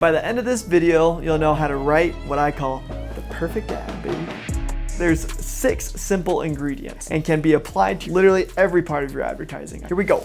By the end of this video, you'll know how to write what I call the perfect ad, baby. There's 6 simple ingredients and can be applied to literally every part of your advertising. Here we go.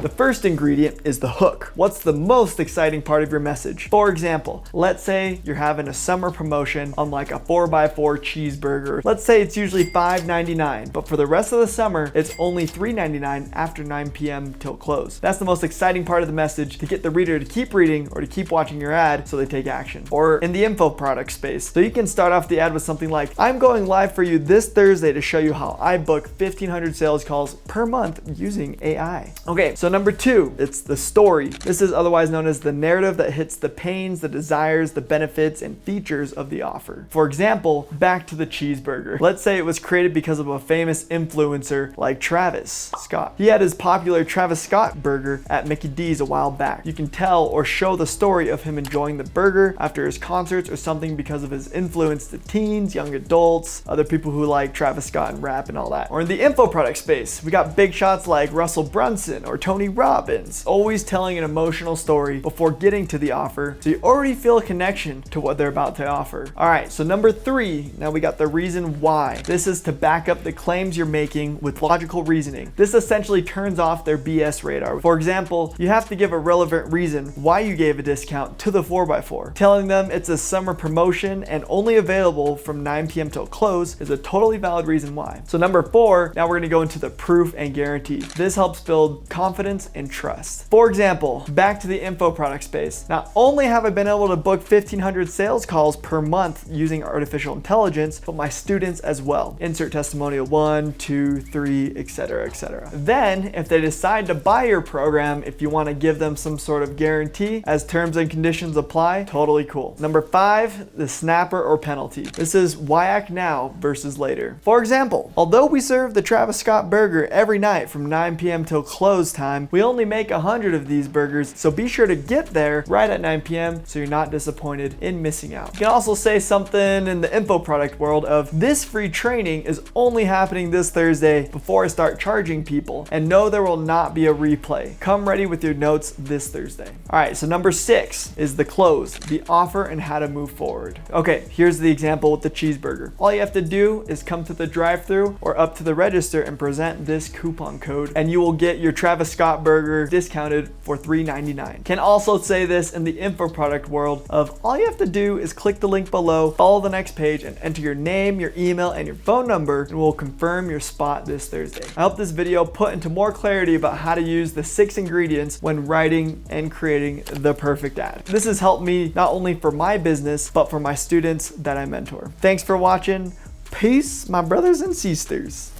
The first ingredient is the hook. What's the most exciting part of your message? For example, let's say you're having a summer promotion on like a 4x4 cheeseburger. Let's say it's usually $5.99, but for the rest of the summer, it's only $3.99 after 9 p.m. till close. That's the most exciting part of the message to get the reader to keep reading or to keep watching your ad so they take action. Or in the info product space. So you can start off the ad with something like, I'm going live for you this Thursday to show you how I book 1,500 sales calls per month using AI. Okay, so number 2, it's the story. This is otherwise known as the narrative that hits the pains, the desires, the benefits, and features of the offer. For example, back to the cheeseburger. Let's say it was created because of a famous influencer like Travis Scott. He had his popular Travis Scott burger at Mickey D's a while back. You can tell or show the story of him enjoying the burger after his concerts or something because of his influence to teens, young adults, other people who like Travis Scott and rap and all that. Or in the info product space, we got big shots like Russell Brunson or Tony Robbins, always telling an emotional story before getting to the offer, so you already feel a connection to what they're about to offer. All right, so number 3, now we got the reason why. This is to back up the claims you're making with logical reasoning. This essentially turns off their BS radar. For example, you have to give a relevant reason why you gave a discount to the 4x4. Telling them it's a summer promotion and only available from 9 p.m. till close is a totally valid reason why. So number 4, now we're gonna go into the proof and guarantee. This helps build confidence and trust. For example, back to the info product space. Not only have I been able to book 1,500 sales calls per month using artificial intelligence, but my students as well. Insert testimonial 1, 2, 3, etc., etc. Then, if they decide to buy your program, if you want to give them some sort of guarantee as terms and conditions apply, totally cool. Number 5, the snapper or penalty. This is why act now versus later. For example, although we serve the Travis Scott burger every night from 9 p.m. till close time, we only make 100 of these burgers, so be sure to get there right at 9 p.m. so you're not disappointed in missing out. You can also say something in the info product world of, this free training is only happening this Thursday before I start charging people, and no, there will not be a replay. Come ready with your notes this Thursday. All right, so number 6 is the close, the offer and how to move forward. Okay, here's the example with the cheeseburger. All you have to do is come to the drive-thru or up to the register and present this coupon code, and you will get your Travis Scott burger discounted for $3.99. Can also say this in the info product world of, all you have to do is click the link below, follow the next page, and enter your name, your email, and your phone number, and we'll confirm your spot this Thursday. I hope this video put into more clarity about how to use the 6 ingredients when writing and creating the perfect ad. This has helped me not only for my business, but for my students that I mentor. Thanks for watching. Peace, my brothers and sisters.